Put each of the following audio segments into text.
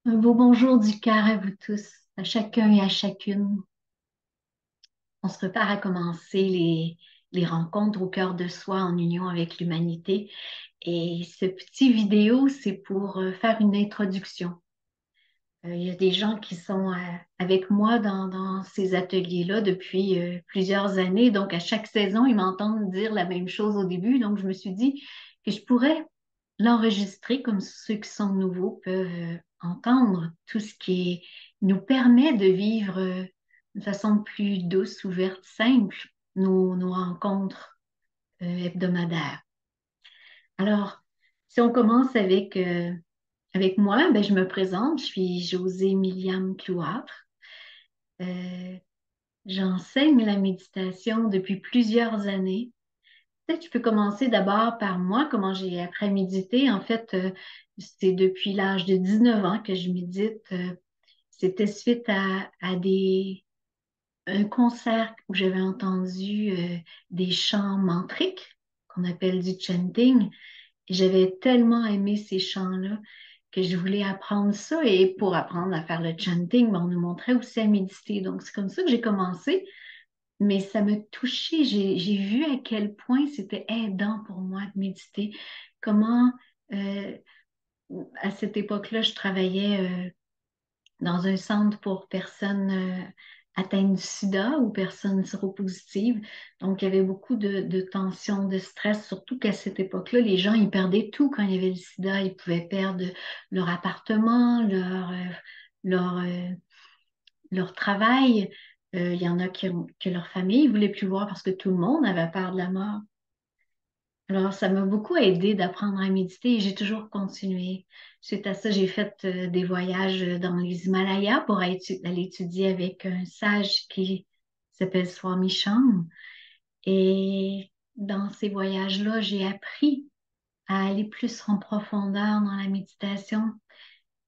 Un beau bonjour du cœur à vous tous, à chacun et à chacune. On se prépare à commencer les rencontres au cœur de soi en union avec l'humanité. Et ce petit vidéo, c'est pour faire une introduction. Il y a des gens qui sont avec moi dans ces ateliers-là depuis plusieurs années. Donc, à chaque saison, ils m'entendent dire la même chose au début. Donc, je me suis dit que je pourrais l'enregistrer comme ceux qui sont nouveaux peuvent entendre tout ce qui nous permet de vivre de façon plus douce, ouverte, simple, nos rencontres hebdomadaires. Alors, si on commence avec moi, ben, je me présente, je suis Josée Myriam Clouâtre. Euh, J'enseigne la méditation depuis plusieurs années. Peut-être que je peux commencer d'abord par moi, comment j'ai appris à méditer. En fait, c'est depuis l'âge de 19 ans que je médite. C'était suite un concert où j'avais entendu des chants mantriques qu'on appelle du chanting. Et j'avais tellement aimé ces chants-là que je voulais apprendre ça. Et pour apprendre à faire le chanting, ben, on nous montrait aussi à méditer. Donc, c'est comme ça que j'ai commencé. Mais ça me touchait. J'ai vu à quel point c'était aidant pour moi de méditer. Comment, euh, à cette époque-là, je travaillais dans un centre pour personnes atteintes du sida ou personnes séropositives. Donc, il y avait beaucoup de tension, de stress, surtout qu'à cette époque-là, les gens, ils perdaient tout quand il y avait le sida. Ils pouvaient perdre leur appartement, leur, euh, leur travail. Il y en a que leur famille ne voulait plus voir parce que tout le monde avait peur de la mort. Alors, ça m'a beaucoup aidé d'apprendre à méditer et j'ai toujours continué. Suite à ça, j'ai fait des voyages dans les Himalayas pour aller étudier avec un sage qui s'appelle Swami Shan. Et dans ces voyages-là, j'ai appris à aller plus en profondeur dans la méditation.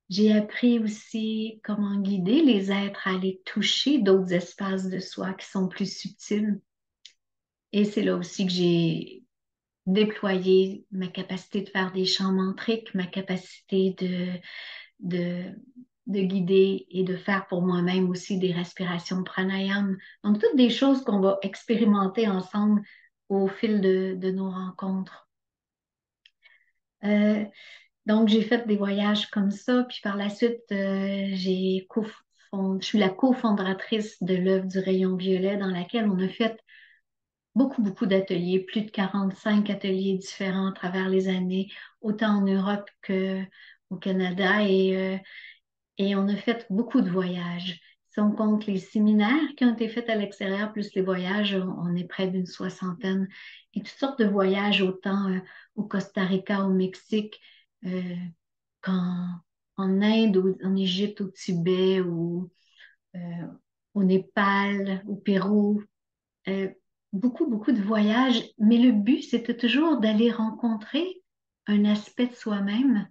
J'ai appris aussi comment guider les êtres à aller toucher d'autres espaces de soi qui sont plus subtils. Et c'est là aussi que j'ai déployé ma capacité de faire des chants mantriques, ma capacité de, de guider et de faire pour moi-même aussi des respirations pranayam. Donc, toutes des choses qu'on va expérimenter ensemble au fil de nos rencontres. Euh, donc, j'ai fait des voyages comme ça, puis par la suite, je suis la cofondatrice de l'œuvre du rayon violet dans laquelle on a fait beaucoup, beaucoup d'ateliers, plus de 45 ateliers différents à travers les années, autant en Europe qu'au Canada. Et on a fait beaucoup de voyages. Si on compte les séminaires qui ont été faits à l'extérieur, plus les voyages, on est près d'une soixantaine. Et toutes sortes de voyages, autant au Costa Rica, au Mexique, euh, en Inde, en Égypte, au Tibet, euh, au Népal, au Pérou. Euh, Beaucoup, beaucoup de voyages. Mais le but, c'était toujours d'aller rencontrer un aspect de soi-même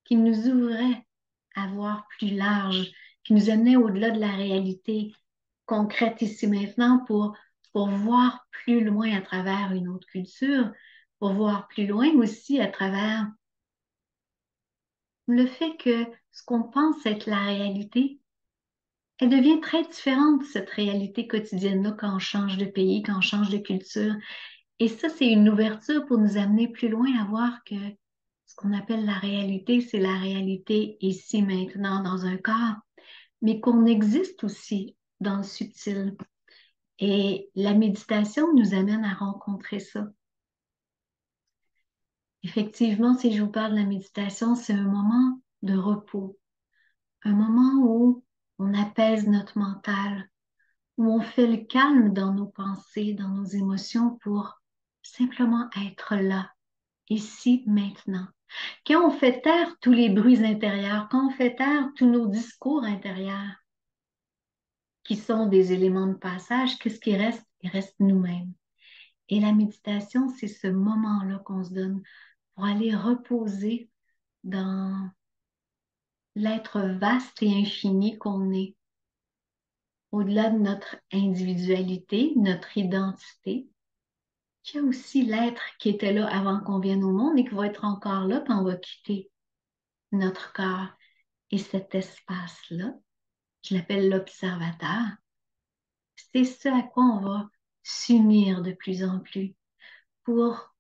qui nous ouvrait à voir plus large, qui nous amenait au-delà de la réalité concrète ici maintenant pour voir plus loin à travers une autre culture, pour voir plus loin aussi à travers le fait que ce qu'on pense être la réalité, elle devient très différente, cette réalité quotidienne-là, quand on change de pays, quand on change de culture. Et ça, c'est une ouverture pour nous amener plus loin à voir que ce qu'on appelle la réalité, c'est la réalité ici, maintenant, dans un corps, mais qu'on existe aussi dans le subtil. Et la méditation nous amène à rencontrer ça. Effectivement, si je vous parle de la méditation, c'est un moment de repos, un moment où on apaise notre mental, où on fait le calme dans nos pensées, dans nos émotions pour simplement être là, ici, maintenant. Quand on fait taire tous les bruits intérieurs, quand on fait taire tous nos discours intérieurs, qui sont des éléments de passage, qu'est-ce qui reste? Il reste nous-mêmes. Et la méditation, c'est ce moment-là qu'on se donne pour aller reposer dans l'être vaste et infini qu'on est, au-delà de notre individualité, notre identité. Il y a aussi l'être qui était là avant qu'on vienne au monde et qui va être encore là quand on va quitter notre corps. Et cet espace-là, je l'appelle l'observateur, c'est ce à quoi on va s'unir de plus en plus pour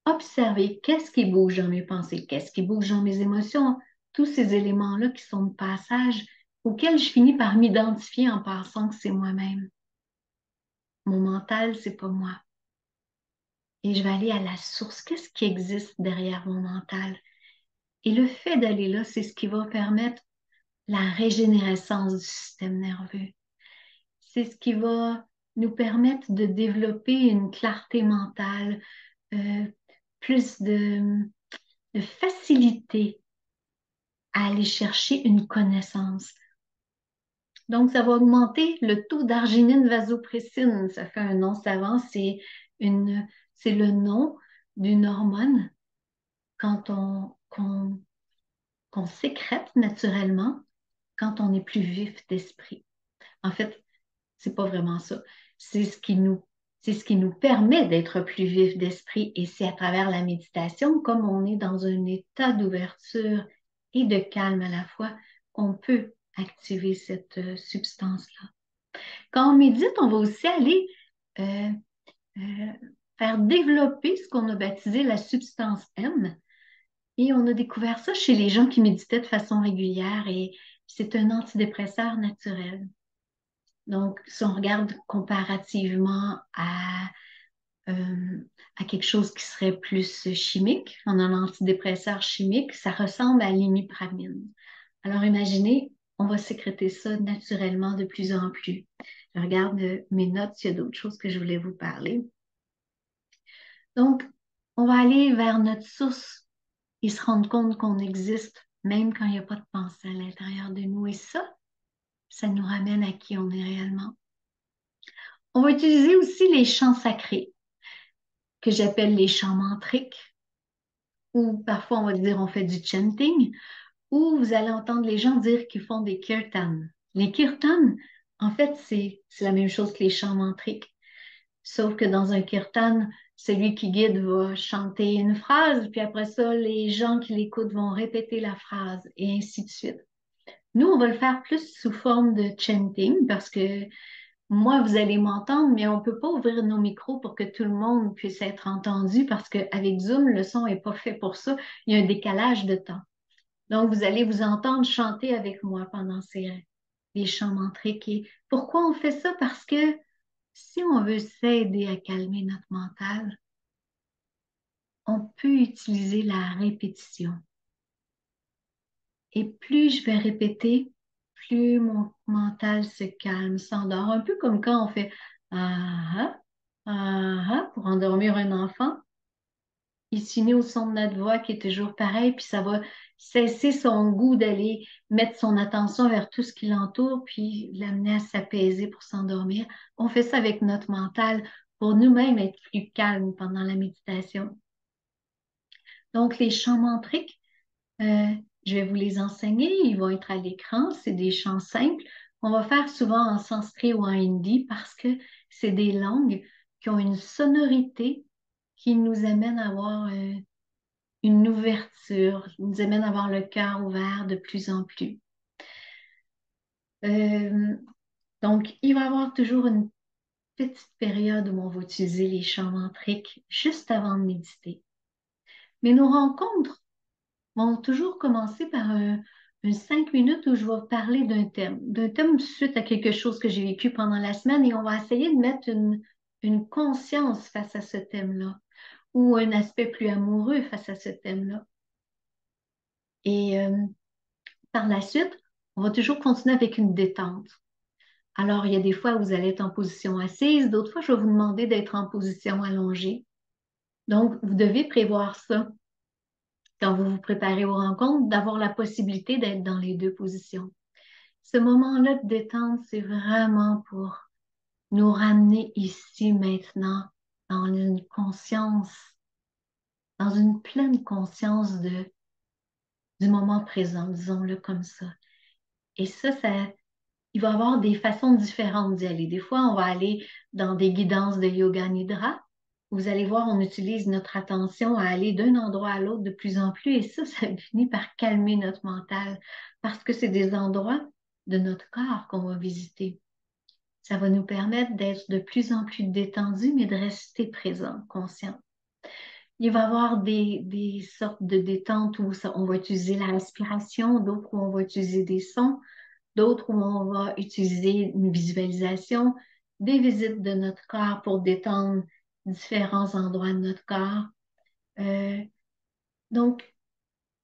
observer qu'est-ce qui bouge dans mes pensées, qu'est-ce qui bouge dans mes émotions, tous ces éléments-là qui sont de passage auxquels je finis par m'identifier en pensant que c'est moi-même. Mon mental, c'est pas moi. Et je vais aller à la source. Qu'est-ce qui existe derrière mon mental? Et le fait d'aller là, c'est ce qui va permettre la régénérescence du système nerveux. C'est ce qui va nous permettre de développer une clarté mentale, euh, plus de facilité à aller chercher une connaissance. Donc, ça va augmenter le taux d'arginine vasopressine. Ça fait un nom savant, c'est le nom d'une hormone quand qu'on sécrète naturellement quand on est plus vif d'esprit. En fait, c'est pas vraiment ça. C'est ce qui nous, c'est ce qui nous permet d'être plus vif d'esprit et c'est à travers la méditation, comme on est dans un état d'ouverture et de calme à la fois, qu'on peut activer cette substance-là. Quand on médite, on va aussi aller euh, euh, faire développer ce qu'on a baptisé la substance M. Et on a découvert ça chez les gens qui méditaient de façon régulière et c'est un antidépresseur naturel. Donc, si on regarde comparativement à quelque chose qui serait plus chimique, on a un antidépresseur chimique, ça ressemble à l'imipramine. Alors, imaginez, on va sécréter ça naturellement de plus en plus. Je regarde mes notes, s'il y a d'autres choses que je voulais vous parler. Donc, on va aller vers notre source et se rendre compte qu'on existe, même quand il n'y a pas de pensée à l'intérieur de nous. Et ça nous ramène à qui on est réellement. On va utiliser aussi les chants sacrés, que j'appelle les chants mantriques, ou parfois on va dire on fait du chanting, ou vous allez entendre les gens dire qu'ils font des kirtans. Les kirtans, en fait, c'est la même chose que les chants mantriques, sauf que dans un kirtan, celui qui guide va chanter une phrase, puis après ça, les gens qui l'écoutent vont répéter la phrase, et ainsi de suite. Nous, on va le faire plus sous forme de chanting parce que moi, vous allez m'entendre, mais on ne peut pas ouvrir nos micros pour que tout le monde puisse être entendu parce qu'avec Zoom, le son n'est pas fait pour ça. Il y a un décalage de temps. Donc, vous allez vous entendre chanter avec moi pendant les chants mantriques. Et pourquoi on fait ça? Parce que si on veut s'aider à calmer notre mental, on peut utiliser la répétition. Et plus je vais répéter, plus mon mental se calme, s'endort. Un peu comme quand on fait ah pour endormir un enfant. Il s'unit au son de notre voix qui est toujours pareil, puis ça va cesser son goût d'aller mettre son attention vers tout ce qui l'entoure, puis l'amener à s'apaiser pour s'endormir. On fait ça avec notre mental pour nous-mêmes être plus calmes pendant la méditation. Donc, les chants mantriques, euh, je vais vous les enseigner. Ils vont être à l'écran. C'est des chants simples. On va faire souvent en sanskrit ou en hindi parce que c'est des langues qui ont une sonorité qui nous amène à avoir une ouverture, nous amène à avoir le cœur ouvert de plus en plus. Euh, donc, il va y avoir toujours une petite période où on va utiliser les chants mantriques juste avant de méditer. Mais nos rencontres vont toujours commencer par un 5 minutes où je vais parler d'un thème suite à quelque chose que j'ai vécu pendant la semaine et on va essayer de mettre une conscience face à ce thème-là ou un aspect plus amoureux face à ce thème-là. Et par la suite, on va toujours continuer avec une détente. Alors, il y a des fois où vous allez être en position assise, d'autres fois, je vais vous demander d'être en position allongée. Donc, vous devez prévoir ça quand vous vous préparez aux rencontres, d'avoir la possibilité d'être dans les deux positions. Ce moment-là de détente, c'est vraiment pour nous ramener ici maintenant dans une conscience, dans une pleine conscience du moment présent, disons-le comme ça. Et ça, il va y avoir des façons différentes d'y aller. Des fois, on va aller dans des guidances de yoga nidra. vous allez voir, on utilise notre attention à aller d'un endroit à l'autre de plus en plus et ça finit par calmer notre mental parce que c'est des endroits de notre corps qu'on va visiter. Ça va nous permettre d'être de plus en plus détendus, mais de rester présent, conscient. Il va y avoir des sortes de détente où on va utiliser la respiration, d'autres où on va utiliser des sons, d'autres où on va utiliser une visualisation, des visites de notre corps pour détendre différents endroits de notre corps. Euh, donc,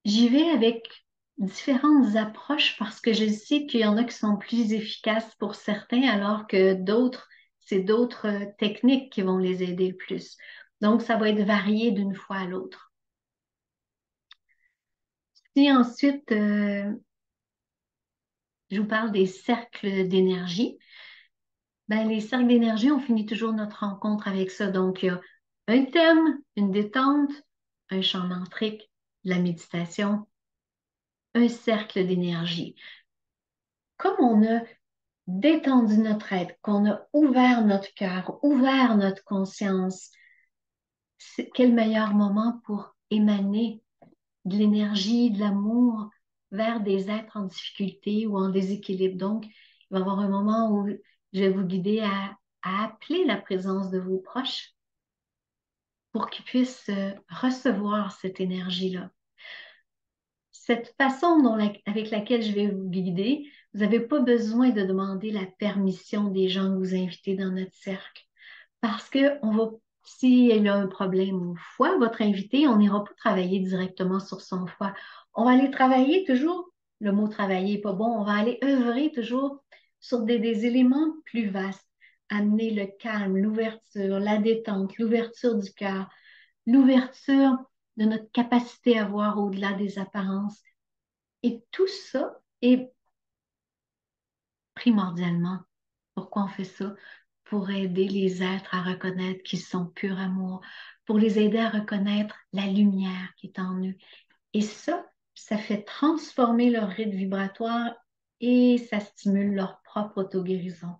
j'y vais avec différentes approches parce que je sais qu'il y en a qui sont plus efficaces pour certains, alors que d'autres, c'est d'autres techniques qui vont les aider le plus. Donc, ça va être varié d'une fois à l'autre. Si ensuite, je vous parle des cercles d'énergie, ben, les cercles d'énergie, on finit toujours notre rencontre avec ça. Donc, il y a un thème, une détente, un chant mantrique, la méditation, un cercle d'énergie. Comme on a détendu notre être, qu'on a ouvert notre cœur, ouvert notre conscience, quel meilleur moment pour émaner de l'énergie, de l'amour vers des êtres en difficulté ou en déséquilibre. Donc, il va y avoir un moment où je vais vous guider à appeler la présence de vos proches pour qu'ils puissent recevoir cette énergie-là. Cette façon avec laquelle je vais vous guider, vous n'avez pas besoin de demander la permission des gens que vous invitez dans notre cercle. Parce que s'il a un problème au foie, votre invité, on n'ira pas travailler directement sur son foie. On va aller travailler toujours, le mot travailler n'est pas bon, on va aller œuvrer toujours sur des éléments plus vastes. Amener le calme, l'ouverture, la détente, l'ouverture du cœur, l'ouverture de notre capacité à voir au-delà des apparences. Et tout ça est primordialement. Pourquoi on fait ça? Pour aider les êtres à reconnaître qu'ils sont pur amour, pour les aider à reconnaître la lumière qui est en eux. Et ça fait transformer leur rythme vibratoire et ça stimule leur propre auto-guérison.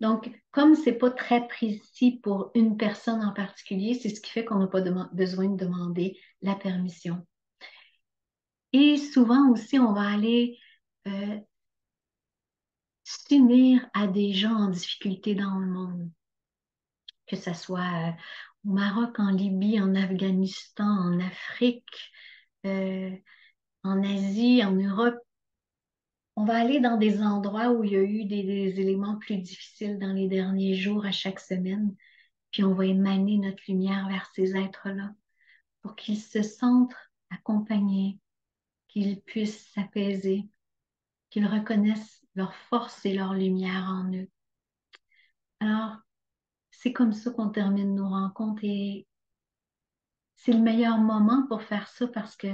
Donc, comme c'est pas très précis pour une personne en particulier, c'est ce qui fait qu'on n'a pas besoin de demander la permission. Et souvent aussi, on va aller s'unir à des gens en difficulté dans le monde, que ce soit au Maroc, en Libye, en Afghanistan, en Afrique, euh, en Asie, en Europe. On va aller dans des endroits où il y a eu des éléments plus difficiles dans les derniers jours à chaque semaine, puis on va émaner notre lumière vers ces êtres-là pour qu'ils se sentent accompagnés, qu'ils puissent s'apaiser, qu'ils reconnaissent leur force et leur lumière en eux. Alors, c'est comme ça qu'on termine nos rencontres et c'est le meilleur moment pour faire ça parce que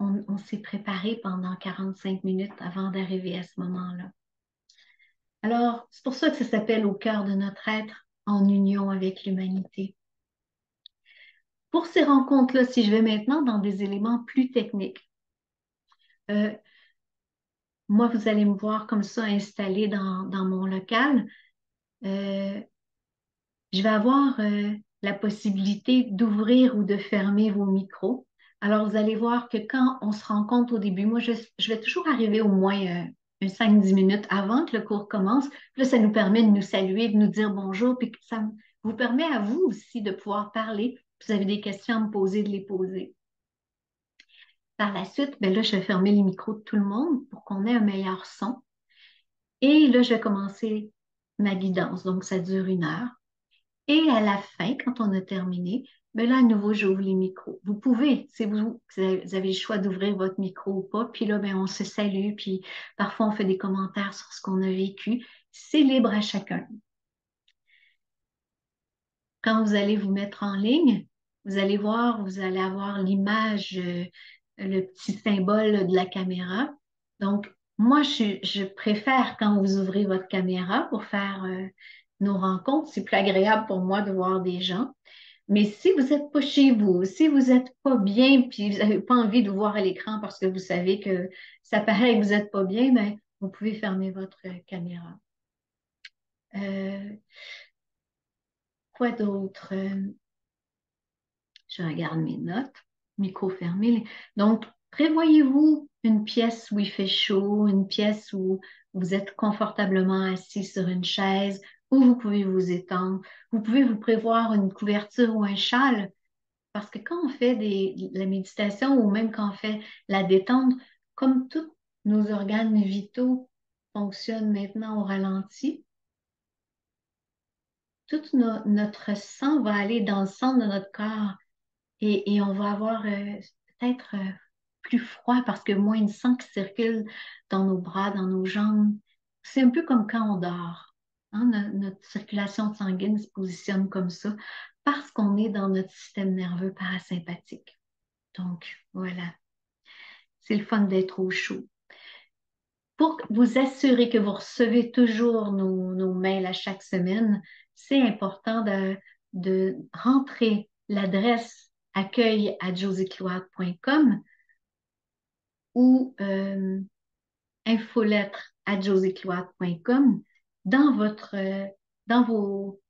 on s'est préparé pendant 45 minutes avant d'arriver à ce moment-là. Alors, c'est pour ça que ça s'appelle au cœur de notre être en union avec l'humanité. Pour ces rencontres-là, si je vais maintenant dans des éléments plus techniques, euh, moi, vous allez me voir comme ça installé dans mon local. Euh, je vais avoir la possibilité d'ouvrir ou de fermer vos micros. Alors, vous allez voir que quand on se rencontre au début, moi, je vais toujours arriver au moins 5-10 minutes avant que le cours commence. Puis là, ça nous permet de nous saluer, de nous dire bonjour, puis ça vous permet à vous aussi de pouvoir parler. Puis vous avez des questions à me poser, de les poser. Par la suite, ben là, je vais fermer les micros de tout le monde pour qu'on ait un meilleur son. Et là, je vais commencer ma guidance. Donc, ça dure 1 heure. Et à la fin, quand on a terminé, ben là, à nouveau, j'ouvre les micros. Vous pouvez, c'est vous avez le choix d'ouvrir votre micro ou pas. Puis là, ben, on se salue, puis parfois on fait des commentaires sur ce qu'on a vécu. C'est libre à chacun. Quand vous allez vous mettre en ligne, vous allez voir, vous allez avoir l'image, le petit symbole de la caméra. Donc, moi, je préfère quand vous ouvrez votre caméra pour faire nos rencontres. C'est plus agréable pour moi de voir des gens. Mais si vous n'êtes pas chez vous, si vous n'êtes pas bien, puis vous n'avez pas envie de voir à l'écran parce que vous savez que ça paraît que vous n'êtes pas bien, ben, vous pouvez fermer votre caméra. Euh, quoi d'autre? Je regarde mes notes. Micro fermé. Donc, prévoyez-vous une pièce où il fait chaud, une pièce où vous êtes confortablement assis sur une chaise, où vous pouvez vous étendre. Vous pouvez vous prévoir une couverture ou un châle, parce que quand on fait la méditation ou même quand on fait la détente, comme tous nos organes vitaux fonctionnent maintenant au ralenti, tout notre sang va aller dans le centre de notre corps et on va avoir peut-être plus froid parce que moins de sang qui circule dans nos bras, dans nos jambes. C'est un peu comme quand on dort. Hein, notre circulation sanguine se positionne comme ça parce qu'on est dans notre système nerveux parasympathique. Donc, voilà, c'est le fun d'être au chaud. Pour vous assurer que vous recevez toujours nos mails à chaque semaine, c'est important de rentrer l'adresse accueil@josiecloire.com ou infolettre@josiecloire.com dans dans vos,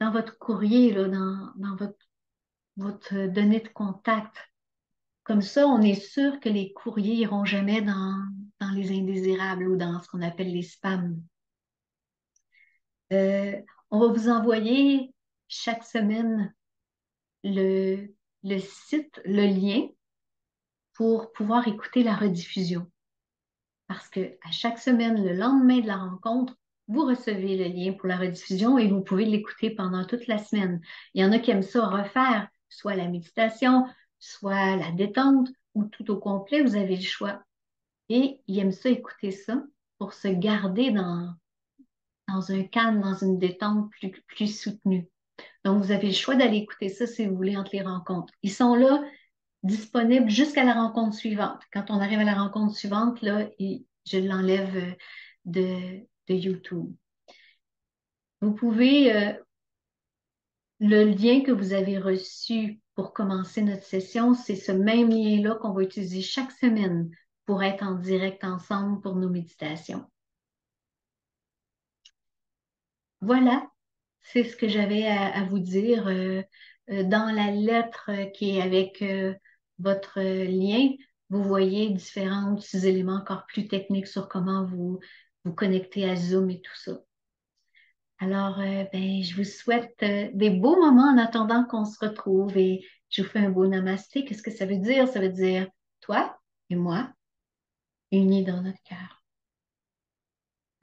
dans votre courrier, là, dans votre donnée de contact. Comme ça, on est sûr que les courriers iront jamais dans les indésirables ou dans ce qu'on appelle les spams. Euh, on va vous envoyer chaque semaine le, le site, le lien pour pouvoir écouter la rediffusion. Parce que à chaque semaine, le lendemain de la rencontre, vous recevez le lien pour la rediffusion et vous pouvez l'écouter pendant toute la semaine. Il y en a qui aiment ça refaire, soit la méditation, soit la détente ou tout au complet, vous avez le choix. Et ils aiment ça écouter ça pour se garder dans un calme, dans une détente plus soutenue. Donc, vous avez le choix d'aller écouter ça si vous voulez entre les rencontres. Ils sont là, disponibles jusqu'à la rencontre suivante. Quand on arrive à la rencontre suivante, là, je l'enlève de YouTube. Vous pouvez, le lien que vous avez reçu pour commencer notre session, c'est ce même lien-là qu'on va utiliser chaque semaine pour être en direct ensemble pour nos méditations. Voilà, c'est ce que j'avais à vous dire. Dans la lettre qui est avec votre lien, vous voyez différents petits éléments encore plus techniques sur comment vous connecter à Zoom et tout ça. Alors, ben, je vous souhaite des beaux moments en attendant qu'on se retrouve et je vous fais un beau namasté. Qu'est-ce que ça veut dire? Ça veut dire toi et moi unis dans notre cœur.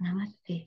Namasté.